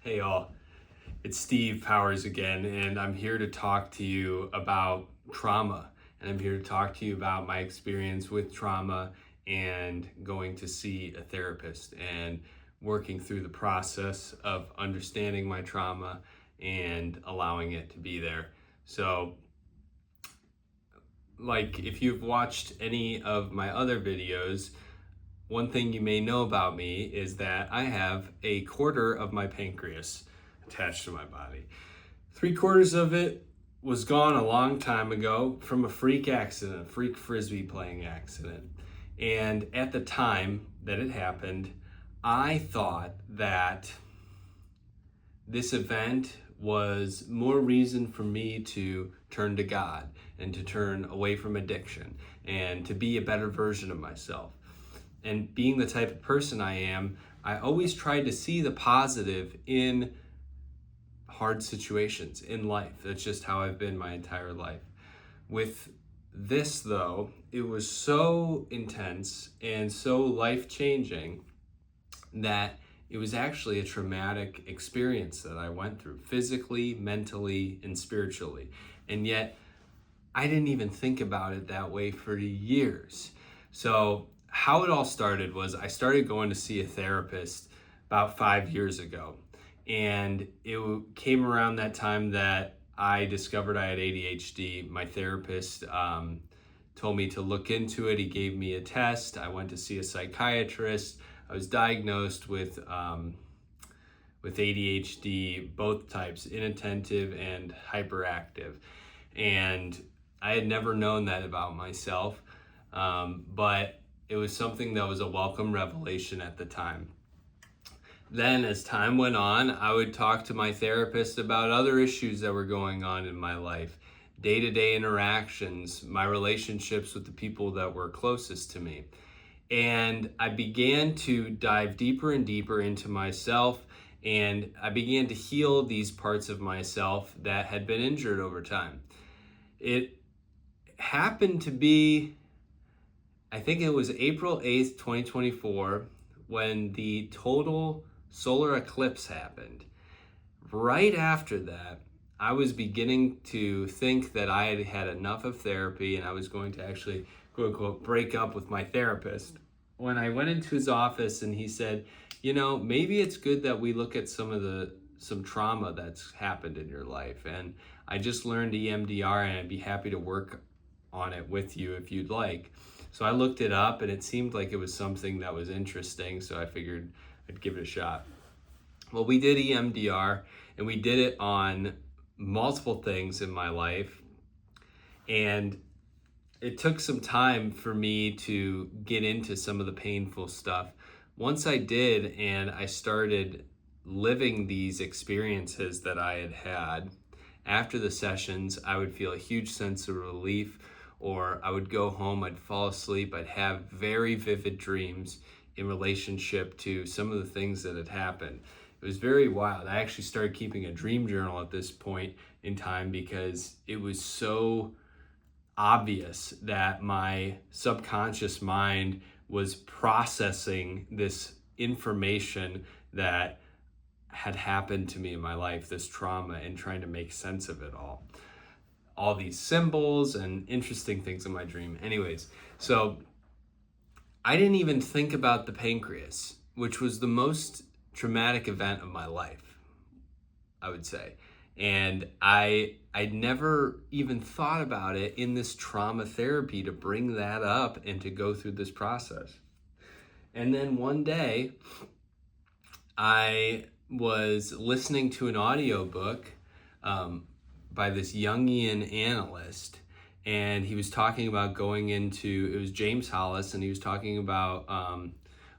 Hey all, it's Steve Powers again, and I'm here to talk to you about trauma. And I'm here to talk to you about my experience with trauma and going to see a therapist and working through the process of understanding my trauma and allowing it to be there. So, like, if you've watched any of my other videos, one thing you may know about me is that I have a quarter of my pancreas attached to my body. 3/4 of it was gone a long time ago from a freak accident, a freak frisbee playing accident. And at the time that it happened, I thought that this event was more reason for me to turn to God and to turn away from addiction and to be a better version of myself. And being the type of person I am, I always tried to see the positive in hard situations in life. That's just how I've been my entire life. With this, though, it was so intense and so life-changing that it was actually a traumatic experience that I went through physically, mentally, and spiritually. And yet, I didn't even think about it that way for years. So how it all started was I started going to see a therapist about 5 years ago. And it came around that time that I discovered I had ADHD. My therapist told me to look into it. He gave me a test. I went to see a psychiatrist. I was diagnosed with ADHD, both types, inattentive and hyperactive. And I had never known that about myself, but it was something that was a welcome revelation at the time. Then as time went on, I would talk to my therapist about other issues that were going on in my life, day-to-day interactions, my relationships with the people that were closest to me. And I began to dive deeper and deeper into myself, and I began to heal these parts of myself that had been injured over time. It happened to be, I think it was April 8th, 2024, when the total solar eclipse happened. Right after that, I was beginning to think that I had had enough of therapy and I was going to actually, quote unquote, break up with my therapist. When I went into his office and he said, maybe it's good that we look at some trauma that's happened in your life. And I just learned EMDR and I'd be happy to work on it with you if you'd like. So I looked it up and it seemed like it was something that was interesting. So I figured I'd give it a shot. Well, we did EMDR and we did it on multiple things in my life. And it took some time for me to get into some of the painful stuff. Once I did and I started living these experiences that I had had, after the sessions, I would feel a huge sense of relief, or I would go home, I'd fall asleep, I'd have very vivid dreams in relationship to some of the things that had happened. It was very wild. I actually started keeping a dream journal at this point in time because it was so obvious that my subconscious mind was processing this information that had happened to me in my life, this trauma, and trying to make sense of it all these symbols and interesting things in my dream. Anyways, so I didn't even think about the pancreas, which was the most traumatic event of my life, I would say. And I'd never even thought about it in this trauma therapy to bring that up and to go through this process. And then one day, I was listening to an audiobook by this Jungian analyst, and he was talking about it was James Hollis, and he was talking about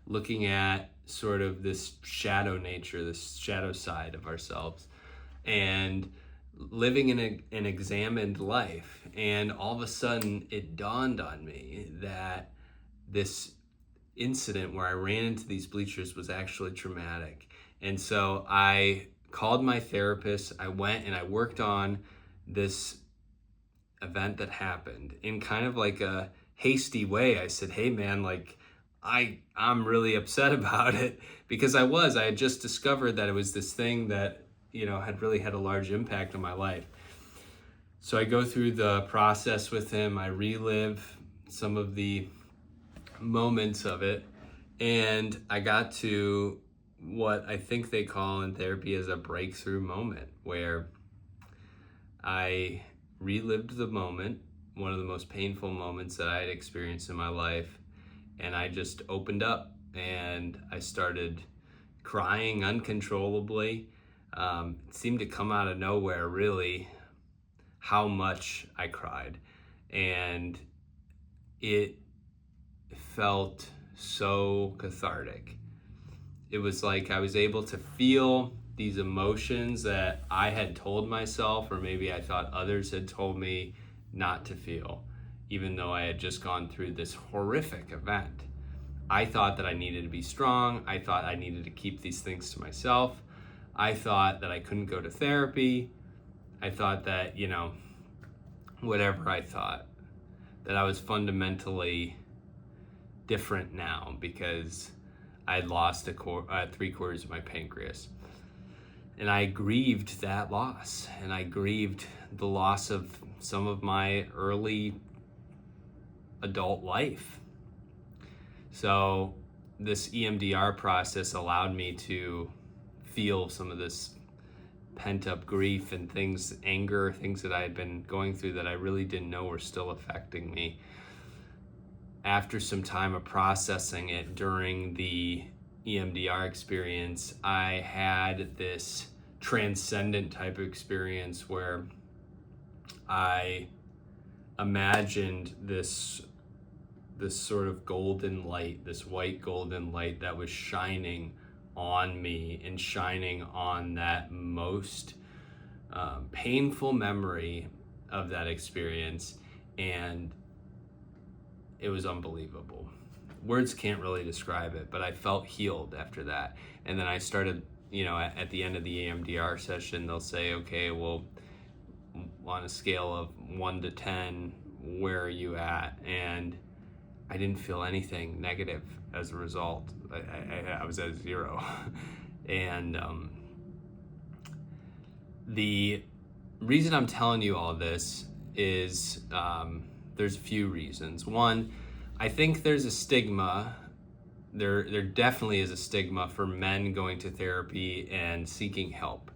looking at sort of this shadow nature, this shadow side of ourselves, and living in an examined life. And all of a sudden, it dawned on me that this incident where I ran into these bleachers was actually traumatic. And so I called my therapist. I went and I worked on this event that happened in kind of like a hasty way. I said, hey man, I'm really upset about it because I had just discovered that it was this thing that, had really had a large impact on my life. So I go through the process with him. I relive some of the moments of it, and I got to what I think they call in therapy as a breakthrough moment, where I relived the moment, one of the most painful moments that I had experienced in my life, and I just opened up and I started crying uncontrollably. It seemed to come out of nowhere, really, how much I cried. And it felt so cathartic. It was like I was able to feel these emotions that I had told myself, or maybe I thought others had told me not to feel, even though I had just gone through this horrific event. I thought that I needed to be strong. I thought I needed to keep these things to myself. I thought that I couldn't go to therapy. I thought that, whatever I thought, that I was fundamentally different now because I'd lost 3/4 of my pancreas. And I grieved that loss, and I grieved the loss of some of my early adult life. So this EMDR process allowed me to feel some of this pent up grief and things, anger, things that I had been going through that I really didn't know were still affecting me. After some time of processing it during the EMDR experience, I had this transcendent type of experience where I imagined this sort of golden light, this white golden light that was shining on me and shining on that most painful memory of that experience. And it was unbelievable. Words can't really describe it, but I felt healed after that. And then I started, at the end of the EMDR session, they'll say, okay, well, on a scale of 1 to 10, where are you at? And I didn't feel anything negative as a result. I was at 0. And the reason I'm telling you all this is there's a few reasons. One, I think there's a stigma. There definitely is a stigma for men going to therapy and seeking help.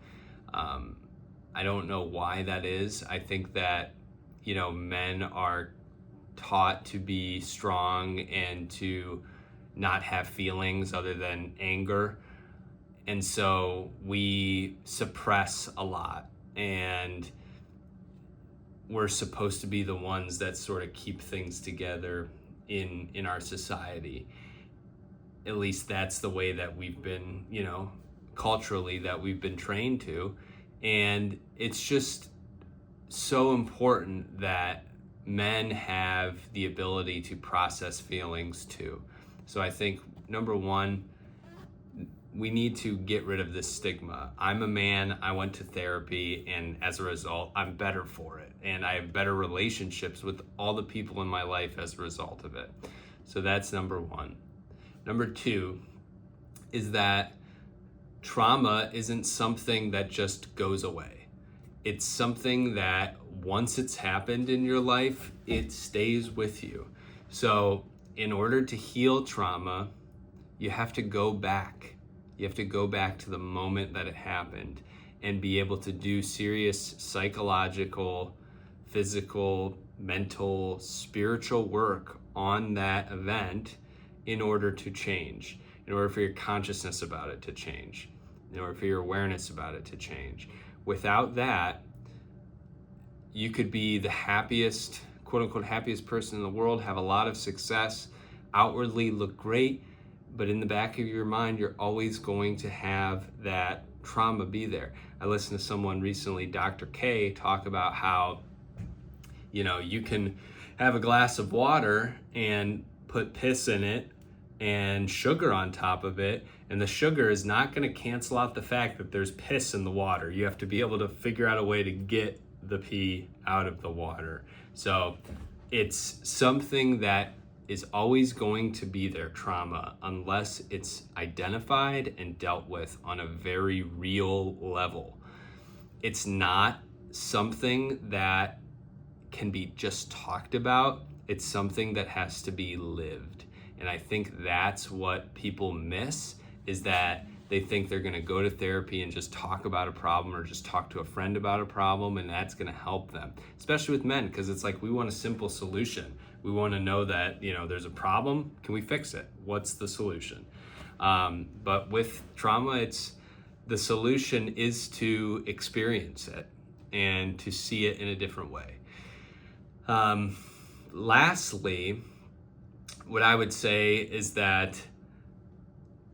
I don't know why that is. I think that, men are taught to be strong and to not have feelings other than anger. And so we suppress a lot, and we're supposed to be the ones that sort of keep things together in our society. At least that's the way that we've been, culturally, that we've been trained to. And it's just so important that men have the ability to process feelings too. So I think, number one, we need to get rid of this stigma. I'm a man, I went to therapy, and as a result, I'm better for it. And I have better relationships with all the people in my life as a result of it. So that's number one. Number two is that trauma isn't something that just goes away. It's something that once it's happened in your life, it stays with you. So in order to heal trauma, you have to go back. You have to go back to the moment that it happened and be able to do serious psychological, physical, mental, spiritual work on that event in order to change, in order for your consciousness about it to change, in order for your awareness about it to change. Without that, you could be the happiest, quote unquote, happiest person in the world, have a lot of success, outwardly look great, but in the back of your mind, you're always going to have that trauma be there. I listened to someone recently, Dr. K, talk about how, you can have a glass of water and put piss in it and sugar on top of it, and the sugar is not going to cancel out the fact that there's piss in the water. You have to be able to figure out a way to get the pee out of the water. So it's something that is always going to be their trauma unless it's identified and dealt with on a very real level. It's not something that can be just talked about. It's something that has to be lived. And I think that's what people miss, is that they think they're going to go to therapy and just talk about a problem or just talk to a friend about a problem, and that's going to help them, especially with men, because it's like we want a simple solution. We want to know that, there's a problem. Can we fix it? What's the solution? But with trauma, the solution is to experience it and to see it in a different way. Lastly, what I would say is that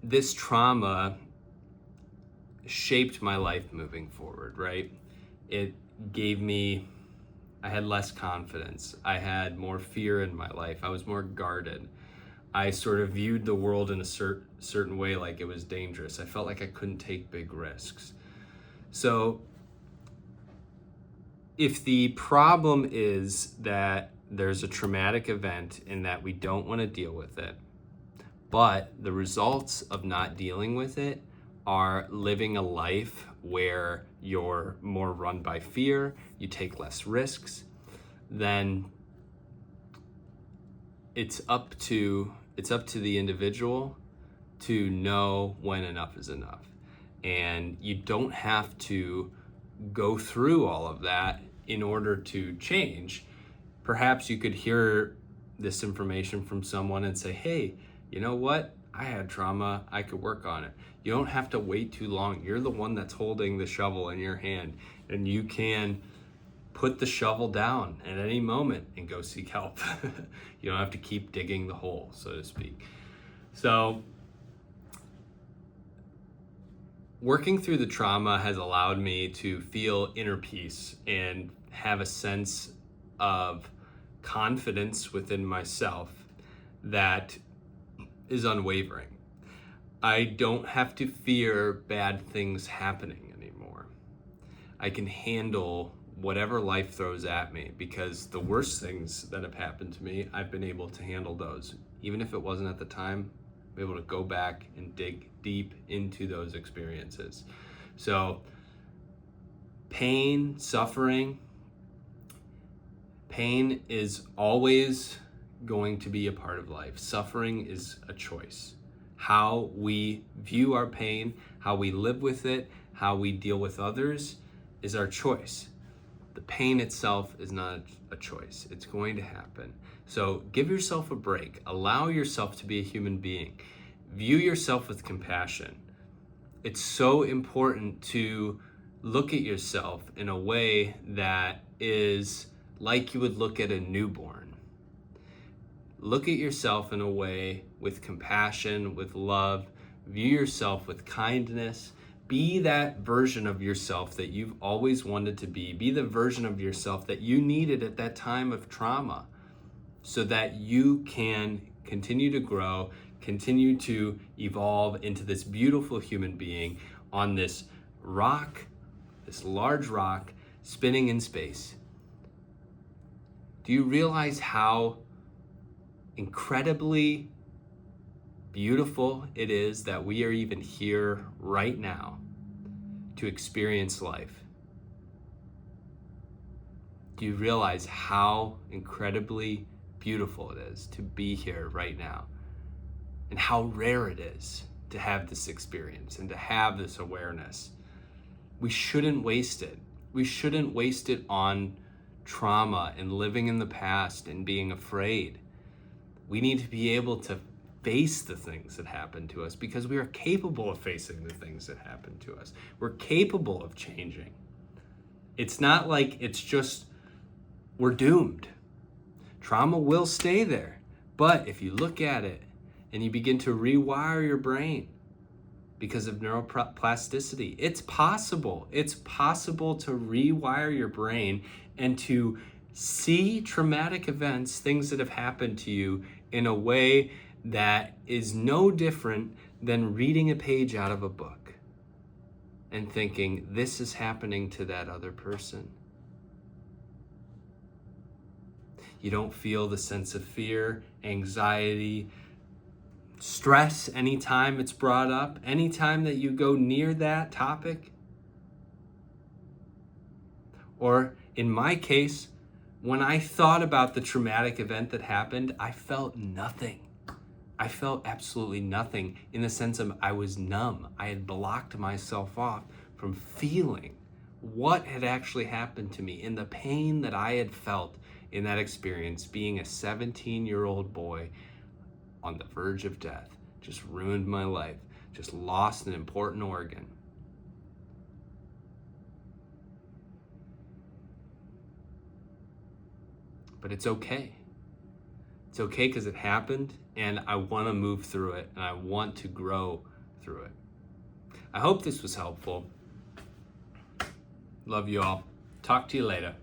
this trauma shaped my life moving forward, right? It gave me, I had less confidence. I had more fear in my life. I was more guarded. I sort of viewed the world in a certain way, like it was dangerous. I felt like I couldn't take big risks. So if the problem is that there's a traumatic event and that we don't want to deal with it, but the results of not dealing with it are living a life where you're more run by fear, you take less risks, then it's up to the individual to know when enough is enough. And you don't have to go through all of that in order to change. Perhaps you could hear this information from someone and say, hey, you know what? I had trauma, I could work on it. You don't have to wait too long. You're the one that's holding the shovel in your hand, and you can put the shovel down at any moment and go seek help. You don't have to keep digging the hole, so to speak. So working through the trauma has allowed me to feel inner peace and have a sense of confidence within myself that is unwavering. I don't have to fear bad things happening anymore. I can handle whatever life throws at me, because the worst things that have happened to me, I've been able to handle those. Even if it wasn't at the time, I'm able to go back and dig deep into those experiences. So pain, suffering, pain is always going to be a part of life. Suffering is a choice. How we view our pain, how we live with it, how we deal with others is our choice. The pain itself is not a choice. It's going to happen. So give yourself a break. Allow yourself to be a human being. View yourself with compassion. It's so important to look at yourself in a way that is like you would look at a newborn. Look at yourself in a way with compassion, with love. View yourself with kindness. Be that version of yourself that you've always wanted to be. Be the version of yourself that you needed at that time of trauma, so that you can continue to grow, continue to evolve into this beautiful human being on this rock, this large rock spinning in space. Do you realize how incredibly beautiful it is that we are even here right now to experience life? Do you realize how incredibly beautiful it is to be here right now, and how rare it is to have this experience and to have this awareness? We shouldn't waste it. We shouldn't waste it on trauma and living in the past and being afraid. We need to be able to face the things that happen to us, because we are capable of facing the things that happen to us. We're capable of changing. It's not like it's just we're doomed. Trauma will stay there. But if you look at it and you begin to rewire your brain because of neuroplasticity, it's possible. It's possible to rewire your brain and to see traumatic events, things that have happened to you, in a way that is no different than reading a page out of a book and thinking, this is happening to that other person. You don't feel the sense of fear, anxiety, stress anytime it's brought up, anytime that you go near that topic. Or in my case, when I thought about the traumatic event that happened, I felt nothing. I felt absolutely nothing, in the sense of I was numb. I had blocked myself off from feeling what had actually happened to me and the pain that I had felt in that experience, being a 17-year-old boy on the verge of death. Just ruined my life, just lost an important organ. But it's okay. It's okay because it happened, and I want to move through it, and I want to grow through it. I hope this was helpful. Love you all. Talk to you later.